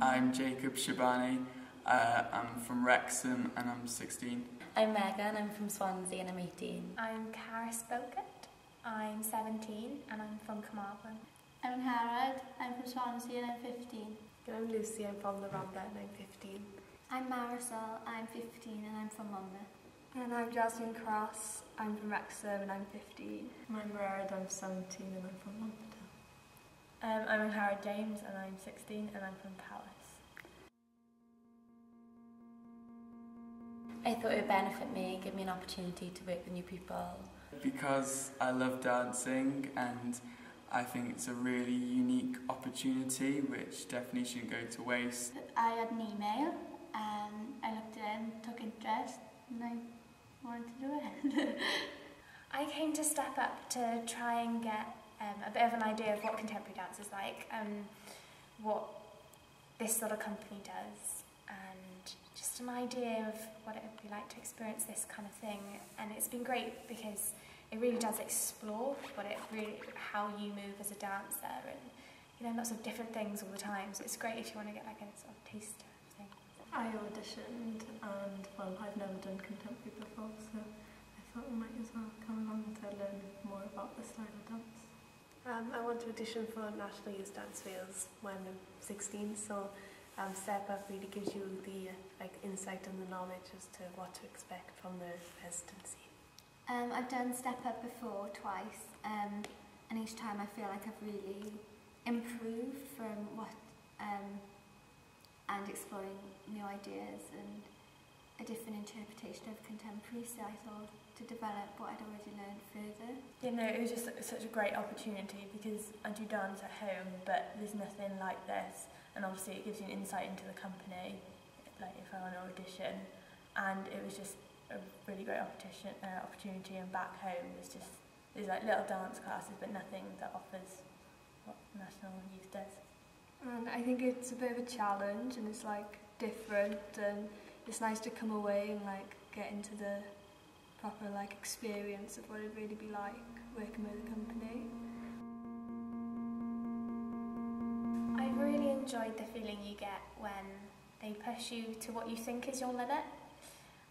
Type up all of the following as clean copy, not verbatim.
I'm Jacob Shabani. I'm from Wrexham and I'm 16. I'm Megan, I'm from Swansea and I'm 18. I'm Caris Bogart, I'm 17 and I'm from Carmarthen. I'm Harrod, I'm from Swansea and I'm 15. And I'm Lucy, I'm from the Rhondda and I'm 15. I'm Marisol, I'm 15 and I'm from Monmouth. And I'm Jasmine Cross, I'm from Wrexham and I'm 15. I'm Gerard, I'm 17 and I'm from Monmouth. I'm Harrod James and I'm 16 and I'm from Palace. I thought it would benefit me, give me an opportunity to work with new people. Because I love dancing and I think it's a really unique opportunity which definitely shouldn't go to waste. I had an email and I looked in, took interest and I wanted to do it. I came to Step Up to try and get a bit of an idea of what contemporary dance is like, what this sort of company does, and just an idea of what it would be like to experience this kind of thing. And it's been great because it really does explore how you move as a dancer, and lots of different things all the time. So it's great if you want to get like a sort of taster thing. I auditioned and I've never done contemporary before, so I thought I might as well come along to learn more about the style of dance. I want to audition for National Youth Dance Wales when I'm 16, so Step Up really gives you the insight and the knowledge as to what to expect from the residency. I've done Step Up before, twice, and each time I feel like I've really improved from and exploring new ideas and a different interpretation of contemporary, so I thought to develop what I'd already learned further. It was just such a great opportunity because I do dance at home, but there's nothing like this, and obviously it gives you an insight into the company, like if I want to audition, and it was just a really great opportunity. And back home there's like little dance classes, but nothing that offers what National Youth does. And I think it's a bit of a challenge, and it's like different, and it's nice to come away and like get into the proper experience of what it'd really be like working with a company. I really enjoyed the feeling you get when they push you to what you think is your limit,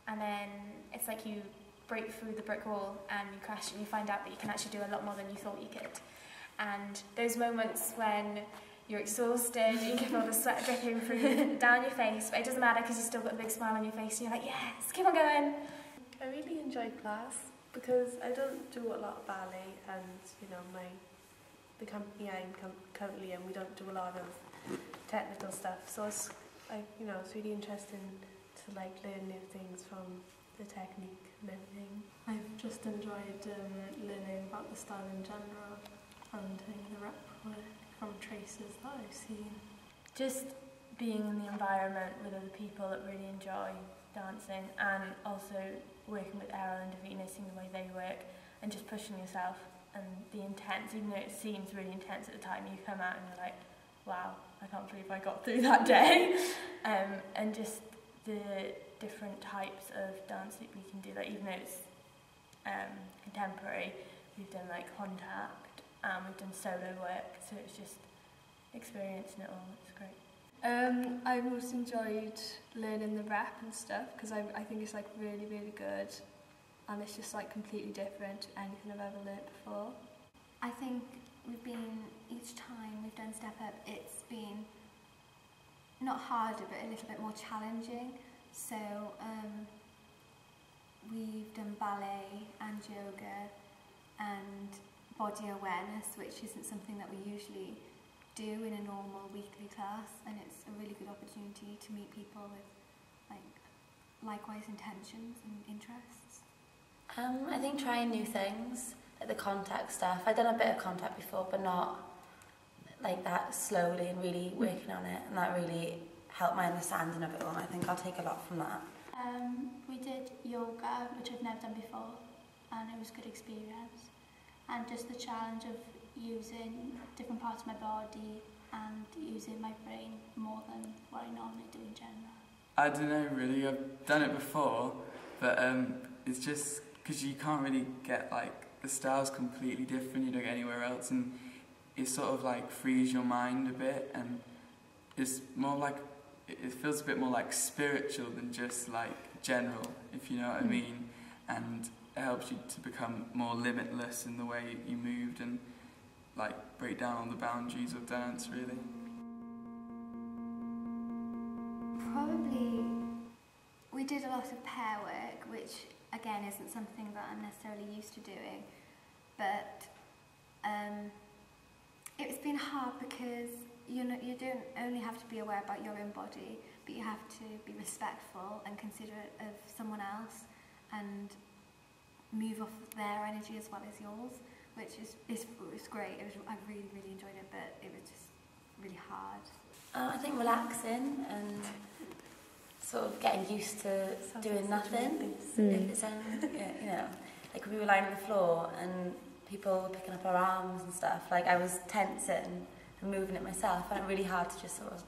and then it's like you break through the brick wall and you crash and you find out that you can actually do a lot more than you thought you could. And those moments when you're exhausted, you get all the sweat dripping down your face, but it doesn't matter because you've still got a big smile on your face and you're like, yes, keep on going. I really enjoy class because I don't do a lot of ballet, and the company I'm currently in, we don't do a lot of technical stuff, so it's really interesting to learn new things from the technique and everything. I've just enjoyed learning about the style in general and the repertoire from traces that I've seen. Just being in the environment with other people that really enjoy dancing, and also working with Errol and Davina, seeing the way they work and just pushing yourself, and the intense, even though it seems really intense at the time, you come out and you're like, wow, I can't believe I got through that day. And just the different types of dance that we can do, like even though it's contemporary, we've done like contact, we've done solo work, so it's just experiencing it all. It's great. I've most enjoyed learning the rep and stuff because I think it's like really, really good, and it's just like completely different to anything I've ever learnt before. I think each time we've done Step Up, it's been not harder but a little bit more challenging. So we've done ballet and yoga and body awareness, which isn't something that we usually do in a normal weekly class, and it's a really good opportunity to meet people with likewise intentions and interests. I think trying new things, like the contact stuff. I've done a bit of contact before, but not like that slowly, and really working on it, and that really helped my understanding of it all, and I think I'll take a lot from that. We did yoga, which I've never done before, and it was a good experience. And just the challenge of using different parts of my body and using my brain more than what I normally do in general. I don't know really, I've done it before, but it's just because you can't really get the style's completely different, you don't get anywhere else, and it sort of frees your mind a bit, and it's more like, it feels a bit more like spiritual than just like general, if you know what I mean, and it helps you to become more limitless in the way you moved and like break down all the boundaries of dance, really. Probably we did a lot of pair work, which again isn't something that I'm necessarily used to doing, but it's been hard because you don't only have to be aware about your own body, but you have to be respectful and considerate of someone else and move off their energy as well as yours, which is great. I really, really enjoyed it, but it was just really hard. I think relaxing and sort of getting used to doing nothing. If it's you know, like we were lying on the floor and people were picking up our arms and stuff. Like I was tensing and moving it myself, and it's really hard to just sort of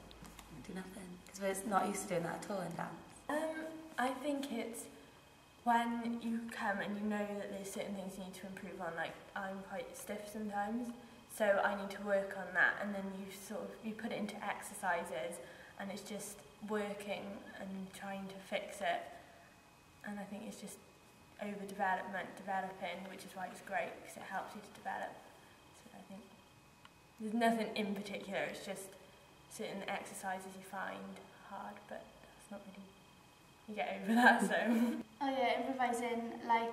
do nothing because we're not used to doing that at all in dance. I think it's when you come and you know that there's certain things you need to improve on. Like I'm quite stiff sometimes, so I need to work on that, and then you put it into exercises, and it's just working and trying to fix it. And I think it's just developing, which is why it's great, because it helps you to develop. So I think there's nothing in particular, it's just certain exercises you find hard, but that's not really, you get over that, so. Oh yeah, improvising, like,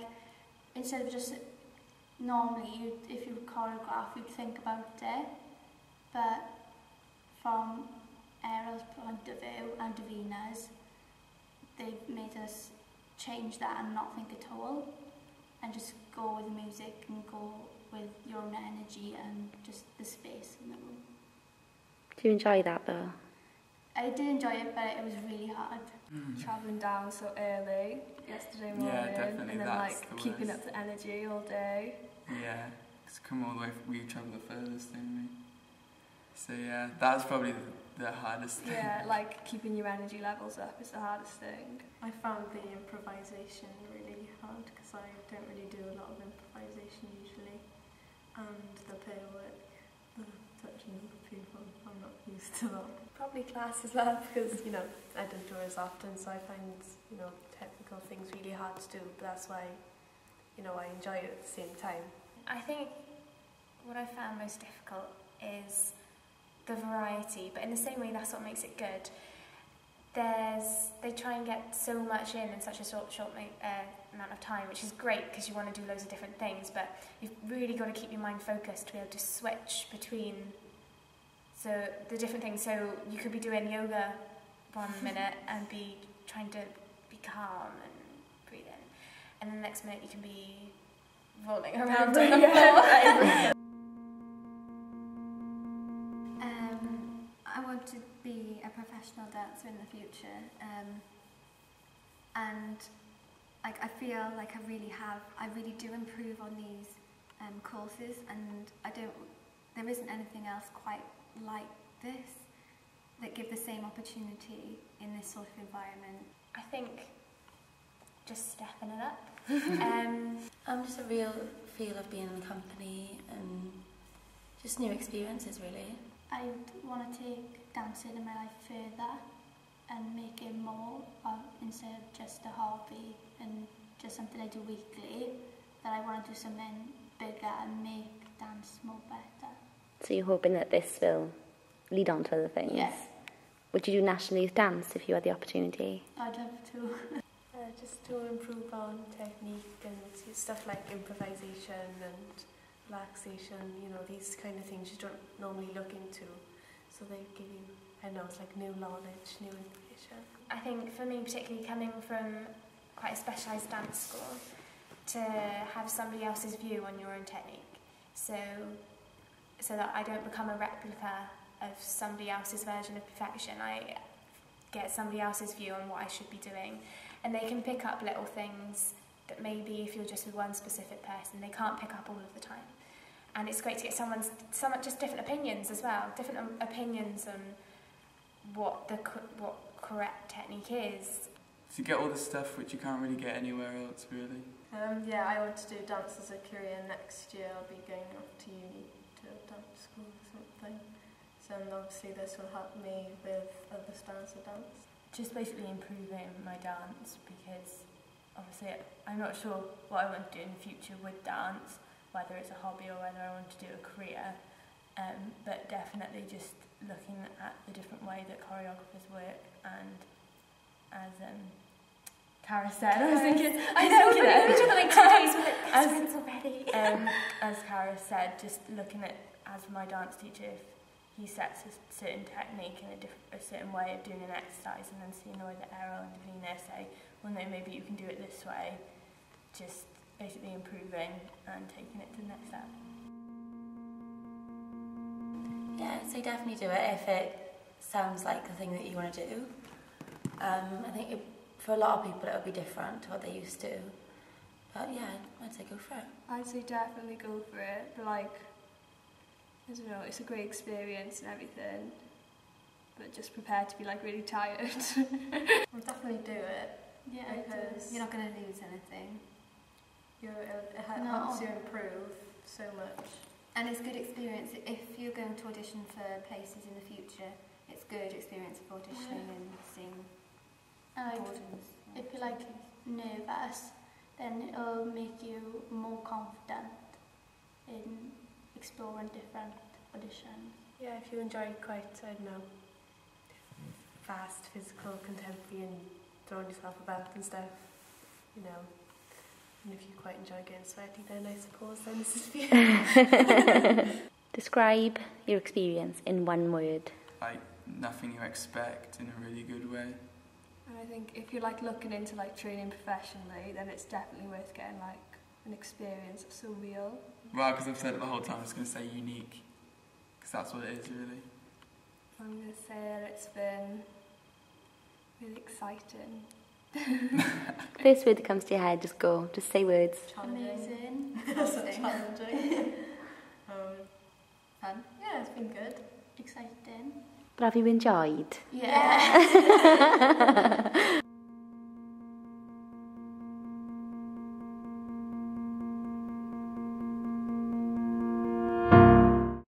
instead of just, normally, if you choreograph, you'd think about it, but from Errol's point of view and Davina's, they've made us change that and not think at all, and just go with the music and go with your own energy and just the space in the room. Do you enjoy that though? I did enjoy it, but it was really hard. Travelling down so early yesterday morning, definitely, and then that's like keeping up the energy all day. Yeah, it's come all the way. We travelled the furthest, didn't we? So yeah, that's probably the hardest thing. Yeah, like keeping your energy levels up is the hardest thing. I found the improvisation really hard because I don't really do a lot of improvisation usually, and the pair work, the touching of people, I'm not used to that. Probably class as well, because I don't do it as often, so I find technical things really hard to do, but that's why I enjoy it at the same time. I think what I found most difficult is the variety, but in the same way that's what makes it good. They try and get so much in such a short amount of time, which is great because you want to do loads of different things, but you've really got to keep your mind focused to be able to switch between the different things. So you could be doing yoga 1 minute and be trying to be calm and breathe in, and then the next minute you can be rolling around on the floor. I want to be a professional dancer in the future, and I feel like I really do improve on these courses, and there isn't anything else quite like this that give the same opportunity in this sort of environment. I think just stepping it up. Just a real feel of being in the company and just new experiences, really. I want to take dancing in my life further and make it more instead of just a hobby and just something I do weekly, that I want to do something bigger and make dance more better. So you're hoping that this will lead on to other things? Yes. Would you do National Youth Dance if you had the opportunity? I'd love to. Just to improve on technique and stuff like improvisation and relaxation, these kind of things you don't normally look into. So they give you, it's like new knowledge, new information. I think for me, particularly coming from quite a specialised dance school, to have somebody else's view on your own technique, so that I don't become a replica of somebody else's version of perfection. I get somebody else's view on what I should be doing, and they can pick up little things that maybe if you're just with one specific person, they can't pick up all of the time. And it's great to get just different opinions as well, different opinions on what correct technique is. So you get all this stuff which you can't really get anywhere else, really. Yeah, I want to do dance as a career. Next year I'll be going off to uni to dance school or something. So obviously this will help me with other styles of dance. Just basically improving my dance, because obviously I'm not sure what I want to do in the future with dance, whether it's a hobby or whether I want to do a career, but definitely just looking at the different way that choreographers work, and as Cara said, as Cara said, just looking at, as my dance teacher, if he sets a certain technique and a certain way of doing an exercise, and then seeing the way that Errol and Davina say, well no, maybe you can do it this way, just basically improving and taking it to the next step. Yeah, so definitely do it if it sounds like the thing that you want to do. I think for a lot of people it'll be different to what they used to. But yeah, I'd say go for it. I'd say definitely go for it, but like, I don't know, it's a great experience and everything, but just prepare to be like really tired. I'll definitely do it. Yeah, because you're not going to lose anything. It helps you improve so much. And it's good experience if you're going to audition for places in the future. It's good experience of auditioning and seeing auditions. If you're like nervous, then it'll make you more confident in exploring different auditions. Yeah, if you enjoy quite, I don't know, fast, physical, contemporary and throwing yourself about and stuff, you know, and if you quite enjoy getting sweaty, then I suppose then this is for you. Describe your experience in one word. Like, nothing you expect in a really good way. And I think if you're like looking into like training professionally, then it's definitely worth getting like an experience that's so real. Well, because I've said it the whole time, I'm just going to say unique, because that's what it is, really. I'm going to say that it's been really exciting. First word that comes to your head, just go. Just say words. Amazing. Challenging. Fun. Yeah, it's been good. Exciting. But have you enjoyed? Yeah.